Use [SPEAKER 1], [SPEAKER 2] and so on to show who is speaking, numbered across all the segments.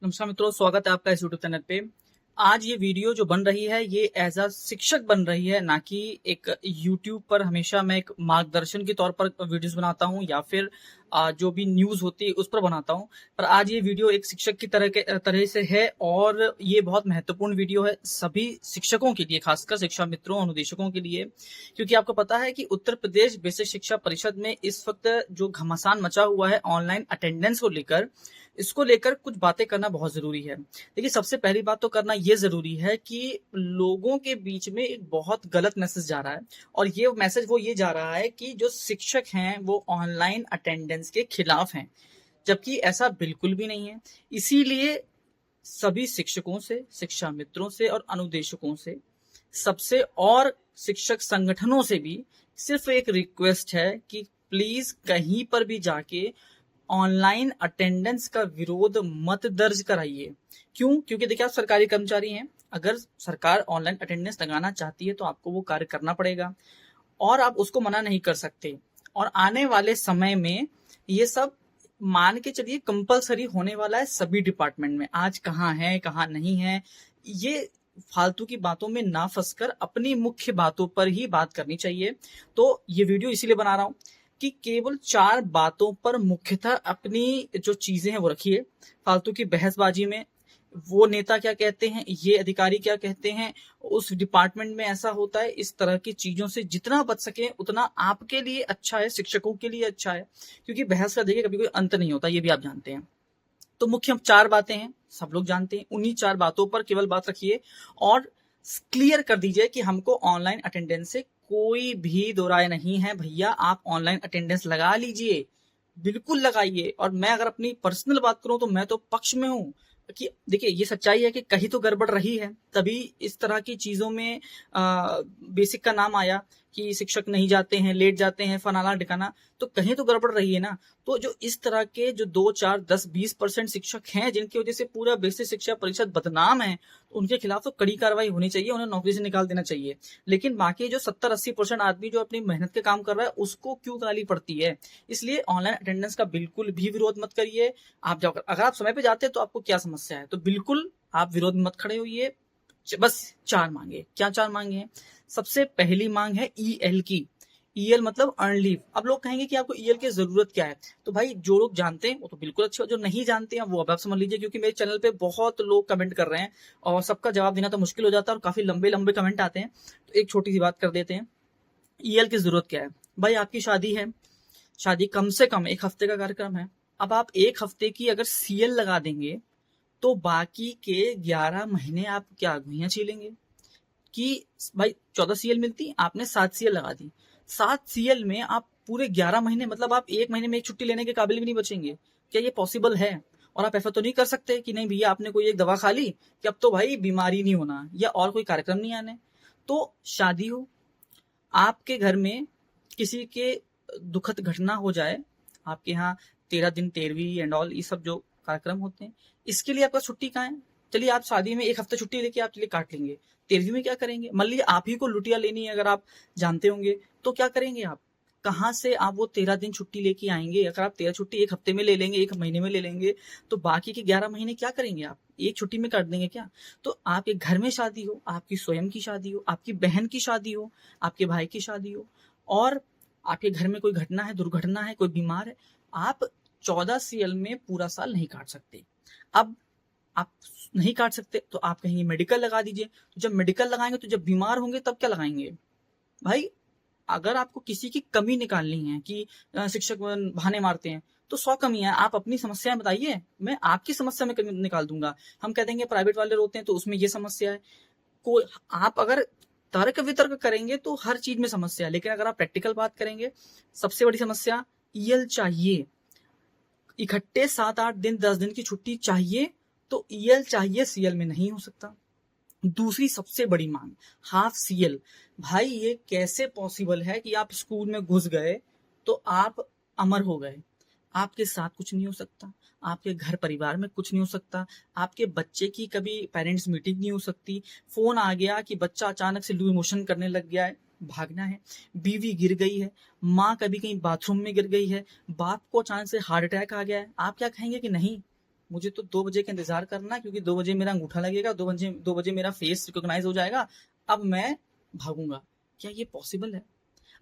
[SPEAKER 1] नमस्कार मित्रों, स्वागत है आपका इस यूट्यूब चैनल पे। आज ये वीडियो जो बन रही है ये एज अ शिक्षक बन रही है, ना कि एक यूट्यूब पर हमेशा मैं एक मार्गदर्शन के तौर पर वीडियोस बनाता हूँ या फिर जो भी न्यूज़ होती है उस पर बनाता हूँ। पर आज ये वीडियो एक शिक्षक की तरह से है और ये बहुत महत्वपूर्ण वीडियो है सभी शिक्षकों के लिए, खासकर शिक्षा मित्रों अनुदेशकों के लिए। क्योंकि आपको पता है कि उत्तर प्रदेश बेसिक शिक्षा परिषद में इस वक्त जो घमासान मचा हुआ है ऑनलाइन अटेंडेंस को लेकर, इसको लेकर कुछ बातें करना बहुत जरूरी है। देखिए, सबसे पहली बात तो करना ये जरूरी है कि लोगों के बीच में एक बहुत गलत मैसेज जा रहा है और ये मैसेज वो ये जा रहा है कि जो शिक्षक हैं वो ऑनलाइन अटेंडेंस के खिलाफ हैं, जबकि ऐसा बिल्कुल भी नहीं है। इसीलिए सभी शिक्षकों से, शिक्षा मित्रों से और अनुदेशकों से, सबसे और शिक्षक संगठनों से भी सिर्फ एक रिक्वेस्ट है कि प्लीज कहीं पर भी जाके ऑनलाइन अटेंडेंस का विरोध मत दर्ज कराइए। क्यों? क्योंकि देखिए, आप सरकारी कर्मचारी हैं। अगर सरकार ऑनलाइन अटेंडेंस लगाना चाहती है तो आपको वो कार्य करना पड़ेगा और आप उसको मना नहीं कर सकते। और आने वाले समय में ये सब मान के चलिए कंपलसरी होने वाला है सभी डिपार्टमेंट में। आज कहाँ है कहाँ नहीं है, ये फालतू की बातों में ना फंसकर अपनी मुख्य बातों पर ही बात करनी चाहिए। तो ये वीडियो इसीलिए बना रहा हूँ कि केवल 4 बातों पर मुख्यतः अपनी जो चीजें हैं वो रखिए। फालतू की बहसबाजी में वो नेता क्या कहते हैं, ये अधिकारी क्या कहते हैं, उस डिपार्टमेंट में ऐसा होता है, इस तरह की चीजों से जितना बच सके उतना आपके लिए अच्छा है, शिक्षकों के लिए अच्छा है। क्योंकि बहस का देखिए कभी कोई अंत नहीं होता, ये भी आप जानते हैं। तो मुख्य 4 बातें हैं, सब लोग जानते हैं। उन्हीं 4 बातों पर केवल बात रखिए और क्लियर कर दीजिए कि हमको ऑनलाइन अटेंडेंस से कोई भी दो राय नहीं है। भैया, आप ऑनलाइन अटेंडेंस लगा लीजिए, बिल्कुल लगाइए। और मैं अगर अपनी पर्सनल बात करूं तो मैं तो पक्ष में हूं कि देखिए, ये सच्चाई है कि कहीं तो गड़बड़ रही है, तभी इस तरह की चीजों में बेसिक का नाम आया कि शिक्षक नहीं जाते हैं, लेट जाते हैं, फलाना ढिकाना। तो कहीं तो गड़बड़ रही है ना। तो जो इस तरह के जो 2, 4, 10, 20% शिक्षक हैं जिनकी वजह से पूरा बेसिक शिक्षा परिषद बदनाम है, तो उनके खिलाफ तो कड़ी कार्रवाई होनी चाहिए, उन्हें नौकरी से निकाल देना चाहिए। लेकिन बाकी जो 70-80% आदमी जो अपनी मेहनत के काम कर रहा है उसको क्यों गाली पड़ती है? इसलिए ऑनलाइन अटेंडेंस का बिल्कुल भी विरोध मत करिए। आप जाकर अगर आप समय पे जाते हैं तो आपको क्या समस्या है, तो बिल्कुल आप विरोध मत खड़े होइए। बस 4 मांगे। क्या 4 मांगे हैं? सबसे पहली मांग है ईएल की। ईएल मतलब अर्न लीव। अब लोग कहेंगे कि आपको ईएल की जरूरत क्या है, तो भाई जो लोग जानते हैं वो तो बिल्कुल अच्छे, जो नहीं जानते हैं वो अब आप समझ लीजिए। क्योंकि मेरे चैनल पे बहुत लोग कमेंट कर रहे हैं और सबका जवाब देना तो मुश्किल हो जाता है और काफी लंबे लंबे कमेंट आते हैं। तो एक छोटी सी बात कर देते हैं, ईएल की जरूरत क्या है। भाई, आपकी शादी है, शादी कम से कम 1 हफ्ते का कार्यक्रम है। अब आप 1 हफ्ते की अगर सीएल लगा देंगे तो बाकी के 11 महीने आप क्या घुइयां छीलेंगे? कि भाई 14 सीएल मिलती, आपने 7 सीएल लगा दी। 7 सीएल में आप पूरे 11 महीने, मतलब आप 1 महीने में एक छुट्टी लेने के काबिल भी नहीं बचेंगे। क्या ये पॉसिबल है? और आप ऐसा तो नहीं कर सकते कि नहीं भैया आपने कोई एक दवा खा ली कि अब तो भाई बीमारी नहीं होना या और कोई कार्यक्रम नहीं आने। तो शादी हो, आपके घर में किसी के दुखद घटना हो जाए, आपके यहाँ 13 दिन तेरहवीं एंड ऑल ये सब जो कार्यक्रम होते हैं, इसके लिए आपका छुट्टी कहाँ है? चलिए, आप शादी में 1 हफ्ते छुट्टी लेके आप चलिए काट लेंगे, तेरहवीं में क्या करेंगे? मान लीजिए आप ही को लुटिया लेनी है, अगर आप जानते होंगे, तो क्या करेंगे आप? कहाँ से आप वो 13 दिन छुट्टी लेके आएंगे? अगर आप 13 छुट्टी 1 हफ्ते में ले लेंगे, 1 महीने में ले लेंगे, तो बाकी के 11 महीने क्या करेंगे आप? एक छुट्टी में काट देंगे क्या? तो आपके घर में शादी हो, आपकी स्वयं की शादी हो, आपकी बहन की शादी हो, आपके भाई की शादी हो, और आपके घर में कोई घटना है, दुर्घटना है, कोई बीमार है, आप 14 सीएल में पूरा साल नहीं काट सकते। अब आप नहीं काट सकते तो आप कहेंगे मेडिकल लगा दीजिए। तो जब मेडिकल लगाएंगे तो जब बीमार होंगे तब क्या लगाएंगे? भाई, अगर आपको किसी की कमी निकालनी है कि शिक्षक बहाने मारते हैं, तो 100 कमी है, आप अपनी समस्याएं बताइए, मैं आपकी समस्या में कमी निकाल दूंगा। हम कह देंगे प्राइवेट वाले रोते हैं तो उसमें ये समस्या है। कोई, आप अगर तर्क वितर्क करेंगे तो हर चीज में समस्या है, लेकिन अगर आप प्रैक्टिकल बात करेंगे, सबसे बड़ी समस्या ईएल चाहिए। इकट्ठे 7-8 दिन 10 दिन की छुट्टी चाहिए, तो ईएल चाहिए, सीएल में नहीं हो सकता। दूसरी सबसे बड़ी मांग, हाफ सीएल। भाई, ये कैसे पॉसिबल है कि आप स्कूल में घुस गए तो आप अमर हो गए? आपके साथ कुछ नहीं हो सकता, आपके घर परिवार में कुछ नहीं हो सकता, आपके बच्चे की कभी पेरेंट्स मीटिंग नहीं हो सकती, फोन आ गया कि बच्चा अचानक से लूज मोशन करने लग गया है, भागना है, बीवी गिर गई है, माँ कभी कहीं बाथरूम में गिर गई है, बाप को अचानक से हार्ट अटैक आ गया है, आप क्या कहेंगे कि नहीं मुझे तो 2 बजे का इंतजार करना है, क्योंकि 2 बजे मेरा अंगूठा लगेगा, 2 बजे मेरा फेस रिकॉग्नाइज हो जाएगा, अब मैं भागूंगा। क्या ये पॉसिबल है?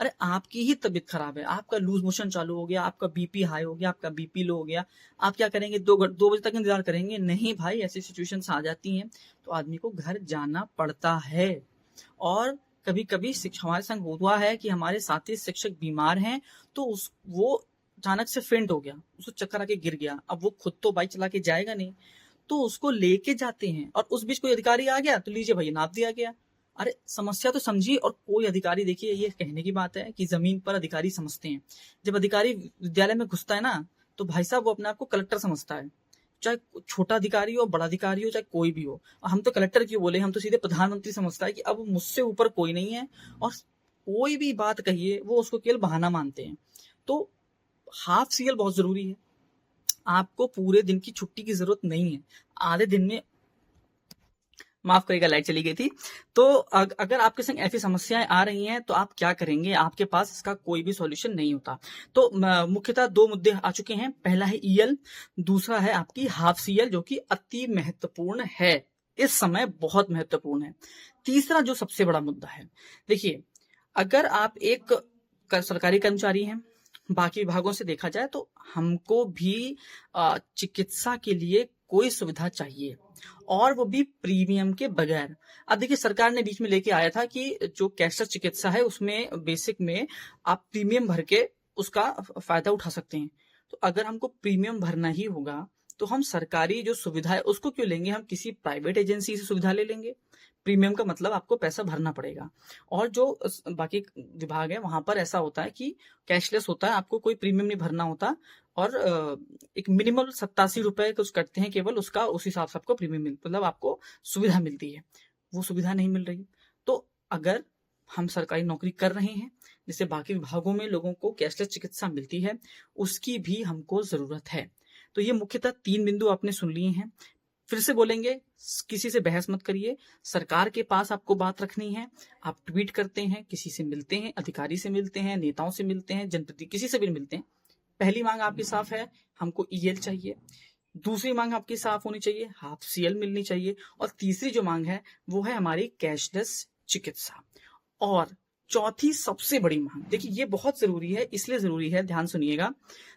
[SPEAKER 1] अरे आपकी ही तबीयत खराब है, आपका लूज मोशन चालू हो गया, आपका बीपी हाई हो गया, आपका बीपी लो हो गया, आप क्या करेंगे? 2 बजे तक इंतजार करेंगे? नहीं भाई, ऐसी सिचुएशंस आ जाती हैं तो आदमी को घर जाना पड़ता है। और कभी कभी हमारे संग हुआ है कि हमारे साथी शिक्षक बीमार हैं, तो वो अचानक से फेंट हो गया, उसको चक्कर आके गिर गया। अब वो खुद तो बाइक चला के जाएगा नहीं, तो उसको लेके जाते हैं, और उस बीच कोई अधिकारी आ गया तो लीजिए भैया नाप दिया गया। अरे समस्या तो समझिए। और कोई अधिकारी, देखिए ये कहने की बात है कि जमीन पर अधिकारी समझते हैं, जब अधिकारी विद्यालय में घुसता है ना, तो भाई साहब वो अपने आप को कलेक्टर समझता है, चाहे छोटा अधिकारी हो, बड़ा अधिकारी हो, चाहे कोई भी हो। हम तो कलेक्टर क्यों बोले, हम तो सीधे प्रधानमंत्री समझता है कि अब मुझसे ऊपर कोई नहीं है, और कोई भी बात कहिए वो उसको केवल बहाना मानते हैं। तो हाफ सीएल बहुत जरूरी है। आपको पूरे दिन की छुट्टी की जरूरत नहीं है, आधे दिन में, माफ करिएगा लाइट चली गई थी। तो अगर आपके संग ऐसी समस्याएं आ रही हैं तो आप क्या करेंगे? आपके पास इसका कोई भी सॉल्यूशन नहीं होता। तो मुख्यतः 2 मुद्दे आ चुके हैं। पहला है ईएल, दूसरा है आपकी हाफ सीएल, जो कि अति महत्वपूर्ण है, इस समय बहुत महत्वपूर्ण है। तीसरा जो सबसे बड़ा मुद्दा है, देखिए अगर आप एक सरकारी कर्मचारी हैं, बाकी विभागों से देखा जाए तो हमको भी चिकित्सा के लिए कोई सुविधा चाहिए, और वो भी प्रीमियम के बगैर। अब देखिए सरकार ने बीच में लेके आया था कि जो कैशलेस चिकित्सा है उसमें बेसिक में आप प्रीमियम भर के उसका फायदा उठा सकते हैं। तो अगर हमको प्रीमियम भरना ही होगा तो हम सरकारी जो सुविधा है उसको क्यों लेंगे? हम किसी प्राइवेट एजेंसी से सुविधा ले लेंगे। प्रीमियम का मतलब आपको पैसा भरना पड़ेगा। और जो बाकी विभाग है वहां पर ऐसा होता है कि कैशलेस होता है, आपको कोई प्रीमियम नहीं भरना होता, और एक मिनिमल 87 रुपए कुछ कटते हैं केवल, उसका उस हिसाब से आपको प्रीमियम मतलब आपको सुविधा मिलती है। वो सुविधा नहीं मिल रही। तो अगर हम सरकारी नौकरी कर रहे हैं, जिससे बाकी विभागों में लोगों को कैशलेस चिकित्सा मिलती है, उसकी भी हमको जरूरत है। तो ये मुख्यतः 3 बिंदु आपने सुन लिए हैं। फिर से बोलेंगे, किसी से बहस मत करिए, सरकार के पास आपको बात रखनी है। आप ट्वीट करते हैं, किसी से मिलते हैं, अधिकारी से मिलते हैं, नेताओं से मिलते हैं, जनप्रतिनिधि, किसी से भी मिलते हैं। पहली मांग आपकी साफ है, हमको ईएल चाहिए। दूसरी मांग आपकी साफ होनी चाहिए, हाफ सीएल मिलनी चाहिए। और तीसरी जो मांग है वो है हमारी कैशलेस चिकित्सा। और चौथी सबसे बड़ी मांग, देखिए ये बहुत जरूरी है, इसलिए जरूरी है, ध्यान सुनिएगा।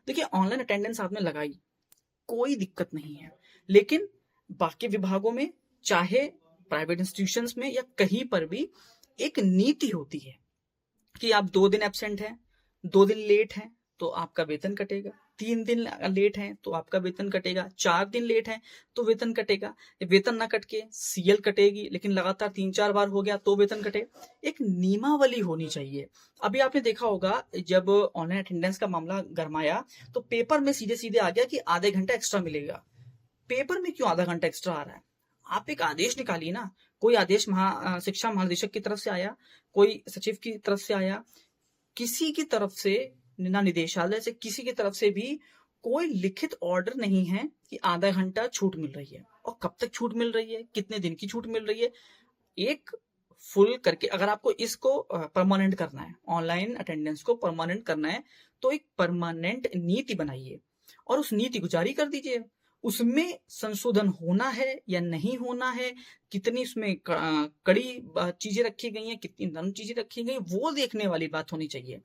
[SPEAKER 1] देखिए ऑनलाइन अटेंडेंस आपने लगाई, कोई दिक्कत नहीं है, लेकिन बाकी विभागों में, चाहे प्राइवेट इंस्टीट्यूशंस में या कहीं पर भी, एक नीति होती है कि आप 2 दिन एब्सेंट हैं, 2 दिन लेट हैं तो आपका वेतन कटेगा, 3 दिन लेट हैं तो आपका वेतन कटेगा, 4 दिन लेट हैं तो वेतन कटेगा। वेतन ना कट के सीएल कटेगी, लेकिन लगातार 3-4 बार हो गया तो वेतन कटेगा। एक नियमावली होनी चाहिए। अभी आपने देखा होगा जब ऑनलाइन अटेंडेंस का मामला गरमाया तो पेपर में सीधे सीधे आ गया कि आधे घंटा एक्स्ट्रा मिलेगा। पेपर में क्यों आधा घंटा एक्स्ट्रा आ रहा है? आप एक आदेश निकालिए ना। कोई आदेश शिक्षा महानिदेशक की तरफ से आया, कोई सचिव की तरफ से आया, किसी की तरफ से, ना निदेशालय से, किसी की तरफ से भी कोई लिखित ऑर्डर नहीं है कि आधा घंटा छूट मिल रही है। और कब तक छूट मिल रही है, कितने दिन की छूट मिल रही है, एक फुल करके, अगर आपको इसको परमानेंट करना है, ऑनलाइन अटेंडेंस को परमानेंट करना है, तो एक परमानेंट नीति बनाइए और उस नीति को जारी कर दीजिए। उसमें संशोधन होना है या नहीं होना है, कितनी उसमें कड़ी चीजें रखी गई हैं, कितनी नरम चीजें रखी गई, वो देखने वाली बात होनी चाहिए।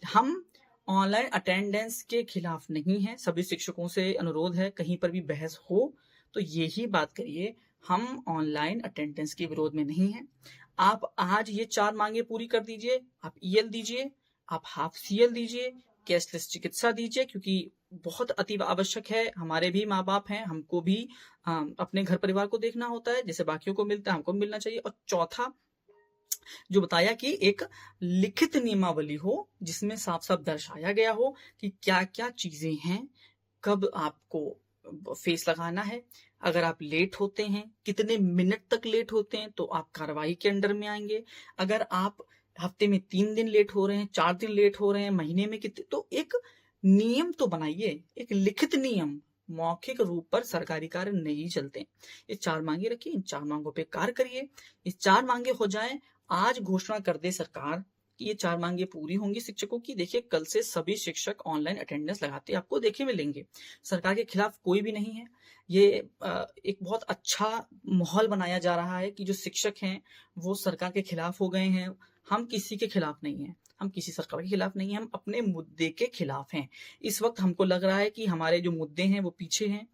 [SPEAKER 1] हम ऑनलाइन अटेंडेंस के खिलाफ नहीं है, सभी शिक्षकों से अनुरोध है, कहीं पर भी बहस हो तो यही बात करिए, हम ऑनलाइन अटेंडेंस के विरोध में नहीं है। आप आज ये 4 मांगे पूरी कर दीजिए, आप ईएल दीजिए, आप हाफ सीएल दीजिए, कैशलेस चिकित्सा दीजिए, क्योंकि बहुत अति आवश्यक है। हमारे भी माँ बाप हैं, हमको भी अपने घर परिवार को देखना होता है, जैसे बाकियों को मिलता है हमको मिलना चाहिए। और चौथा जो बताया कि एक लिखित नियमावली हो जिसमें साफ साफ दर्शाया गया हो कि क्या क्या चीजें हैं, कब आपको फेस लगाना है, अगर आप लेट होते हैं, कितने मिनट तक लेट होते हैं तो आप कार्रवाई के अंडर में आएंगे, अगर आप हफ्ते में 3 दिन लेट हो रहे हैं, 4 दिन लेट हो रहे हैं, महीने में कितने, तो एक नियम तो बनाइए, एक लिखित नियम। मौखिक रूप पर सरकारी कार्य नहीं चलते। ये 4 मांगे रखिए, इन 4 मांगों पे कार्य करिए। ये 4 मांगे हो जाएं, आज घोषणा कर दे सरकार कि ये 4 मांगे पूरी होंगी शिक्षकों की। देखिए कल से सभी शिक्षक ऑनलाइन अटेंडेंस लगाते आपको देखे मिलेंगे। सरकार के खिलाफ कोई भी नहीं है। ये एक बहुत अच्छा माहौल बनाया जा रहा है कि जो शिक्षक हैं वो सरकार के खिलाफ हो गए हैं। हम किसी के खिलाफ नहीं हैं, हम किसी सरकार के खिलाफ नहीं हैं, हम अपने मुद्दे के खिलाफ हैं। इस वक्त हमको लग रहा है कि हमारे जो मुद्दे हैं वो पीछे हैं।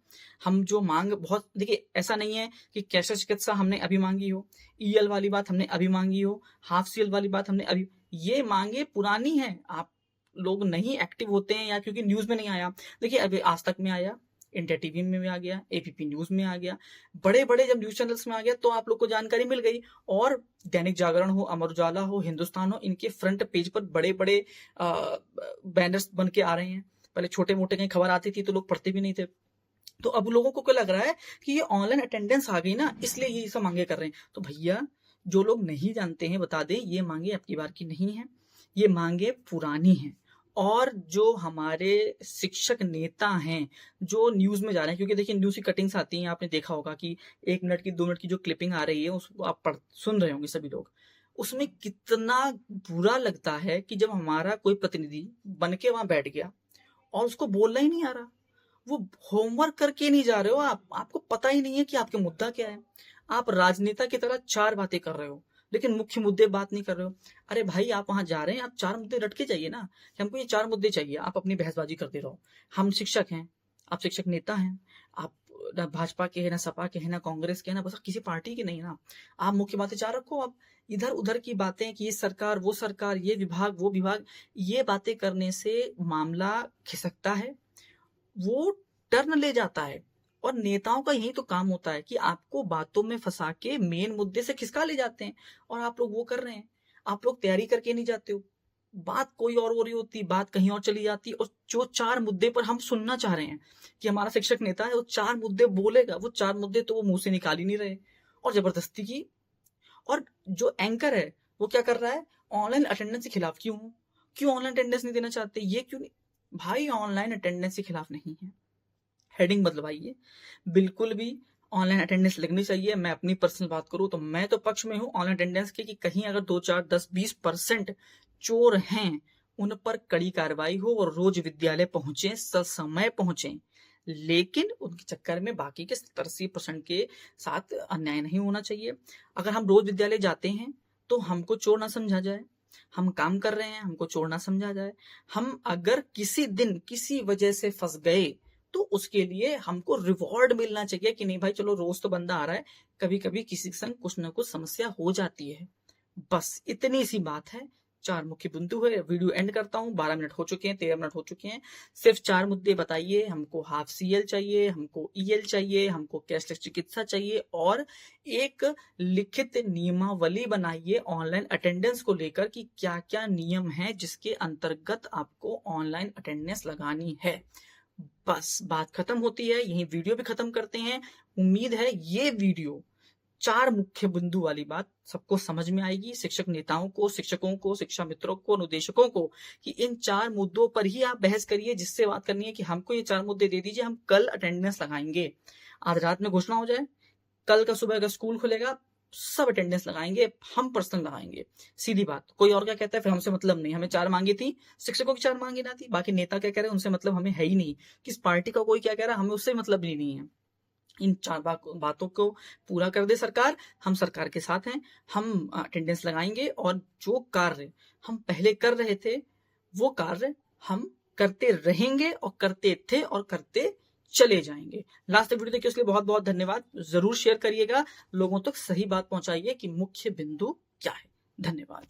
[SPEAKER 1] हम जो मांग बहुत, देखिए ऐसा नहीं है कि कैशलेस चिकित्सा हमने अभी मांगी हो, ईएल वाली बात हमने अभी मांगी हो, हाफ सीएल वाली बात हमने अभी, ये मांगे पुरानी है। आप लोग नहीं एक्टिव होते हैं या क्योंकि न्यूज में नहीं आया। देखिए अभी आज तक में आया, इंडिया टीवी में भी आ गया, एपीपी न्यूज में आ गया, बड़े बड़े जब न्यूज चैनल्स में आ गया तो आप लोग को जानकारी मिल गई। और दैनिक जागरण हो, अमर उजाला हो, हिंदुस्तान हो, इनके फ्रंट पेज पर बड़े बड़े बैनर्स बन के आ रहे हैं। पहले छोटे मोटे कहीं खबर आती थी तो लोग पढ़ते भी नहीं थे। तो अब लोगों को क्या लग रहा है कि ये ऑनलाइन अटेंडेंस आ गई ना, इसलिए ये सब मांगे कर रहे हैं। तो भैया जो लोग नहीं जानते हैं बता दें, ये मांगे आपकी बार की नहीं है, ये मांगे पुरानी हैं। और जो हमारे शिक्षक नेता हैं जो न्यूज में जा रहे हैं, क्योंकि देखिए न्यूज की कटिंग्स आती हैं, आपने देखा होगा कि 1 मिनट की 2 मिनट की जो क्लिपिंग आ रही है उसको आप सुन रहे होंगे सभी लोग। उसमें कितना बुरा लगता है कि जब हमारा कोई प्रतिनिधि बन के वहां बैठ गया और उसको बोलना ही नहीं आ रहा, वो होमवर्क करके नहीं जा रहे हो आप, आपको पता ही नहीं है कि आपके मुद्दा क्या है। आप राजनेता की तरह 4 बातें कर रहे हो लेकिन मुख्य मुद्दे बात नहीं कर रहे हो। अरे भाई आप वहां जा रहे हैं, आप 4 मुद्दे रट के जाइए ना कि हमको ये 4 मुद्दे चाहिए। आप अपनी बहसबाजी करते रहो। हम शिक्षक हैं, आप शिक्षक नेता हैं, आप ना भाजपा के हैं, ना सपा के हैं, ना कांग्रेस के हैं, ना बस किसी पार्टी के नहीं ना। आप मुख्य बातें 4 रखो। आप इधर उधर की बातें कि ये सरकार वो सरकार, ये विभाग वो विभाग, ये बातें करने से मामला खिसकता है, वो टर्न ले जाता है। और नेताओं का यही तो काम होता है कि आपको बातों में फंसा के मेन मुद्दे से खिसका ले जाते हैं। और आप लोग वो कर रहे हैं। आप लोग तैयारी करके नहीं जाते हो, बात कोई और हो रही होती, बात कहीं और चली जाती। और जो 4 मुद्दे पर हम सुनना चाह रहे हैं कि हमारा शिक्षक नेता है वो 4 मुद्दे बोलेगा, वो 4 मुद्दे तो वो मुंह से निकाल ही नहीं रहे, और जबरदस्ती की। और जो एंकर है वो क्या कर रहा है, ऑनलाइन अटेंडेंस के खिलाफ क्यों हो, क्यों ऑनलाइन अटेंडेंस नहीं देना चाहते, ये क्यों नहीं। भाई ऑनलाइन अटेंडेंस के खिलाफ नहीं है, हेडिंग बदलवाइए। बिल्कुल भी ऑनलाइन अटेंडेंस लगनी चाहिए। मैं अपनी पर्सनल बात करूं तो मैं तो पक्ष में हूं ऑनलाइन अटेंडेंस के, कि कहीं अगर 2 4 10 20% चोर हैं उन पर कड़ी कार्रवाई हो और रोज विद्यालय पहुंचे, समय पहुंचे। लेकिन उनके चक्कर में बाकी के 70-80% के साथ अन्याय नहीं होना चाहिए। अगर हम रोज विद्यालय जाते हैं तो हमको चोर ना समझा जाए, हम काम कर रहे हैं हमको चोर ना समझा जाए। हम अगर किसी दिन किसी वजह से फंस गए तो उसके लिए हमको रिवॉर्ड मिलना चाहिए कि नहीं भाई चलो रोज तो बंदा आ रहा है, कभी कभी किसी के संग कुछ ना कुछ समस्या हो जाती है। बस इतनी सी बात है। 4 मुख्य बिंदु है। वीडियो एंड करता हूँ, 12 मिनट हो चुके हैं, 13 मिनट हो चुके हैं। सिर्फ 4 मुद्दे बताइए। हमको हाफ सीएल चाहिए, हमको ईएल चाहिए, हमको कैशलेस चिकित्सा चाहिए, और एक लिखित नियमावली बनाइए ऑनलाइन अटेंडेंस को लेकर कि क्या क्या नियम है जिसके अंतर्गत आपको ऑनलाइन अटेंडेंस लगानी है। बस बात खत्म होती है, यही वीडियो भी खत्म करते हैं। उम्मीद है ये वीडियो 4 मुख्य बिंदु वाली बात सबको समझ में आएगी, शिक्षक नेताओं को, शिक्षकों को, शिक्षा मित्रों को, अनुदेशकों को, कि इन 4 मुद्दों पर ही आप बहस करिए। जिससे बात करनी है कि हमको ये 4 मुद्दे दे दीजिए, हम कल अटेंडेंस लगाएंगे। आज रात में घोषणा हो जाए, कल का सुबह अगर स्कूल खुलेगा सब अटेंडेंस लगाएंगे, हम पर्सनल लगाएंगे। सीधी बात। कोई और क्या कहता है फिर हमसे मतलब नहीं। हमें 4 मांगी थी, शिक्षकों की 4 मांगी ना थी, बाकी नेता क्या कह रहे हैं उनसे मतलब हमें है ही नहीं। किस पार्टी का कोई क्या कह रहा है हमें उससे मतलब भी नहीं है। इन 4 बातों को पूरा कर दे सरकार, हम सरकार के साथ हैं। हम अटेंडेंस लगाएंगे और जो कार्य हम पहले कर रहे थे वो कार्य हम करते रहेंगे और करते थे और करते चले जाएंगे। लास्ट वीडियो देखिए, उसके लिए बहुत बहुत धन्यवाद। जरूर शेयर करिएगा, लोगों तक सही बात पहुंचाइए कि मुख्य बिंदु क्या है। धन्यवाद।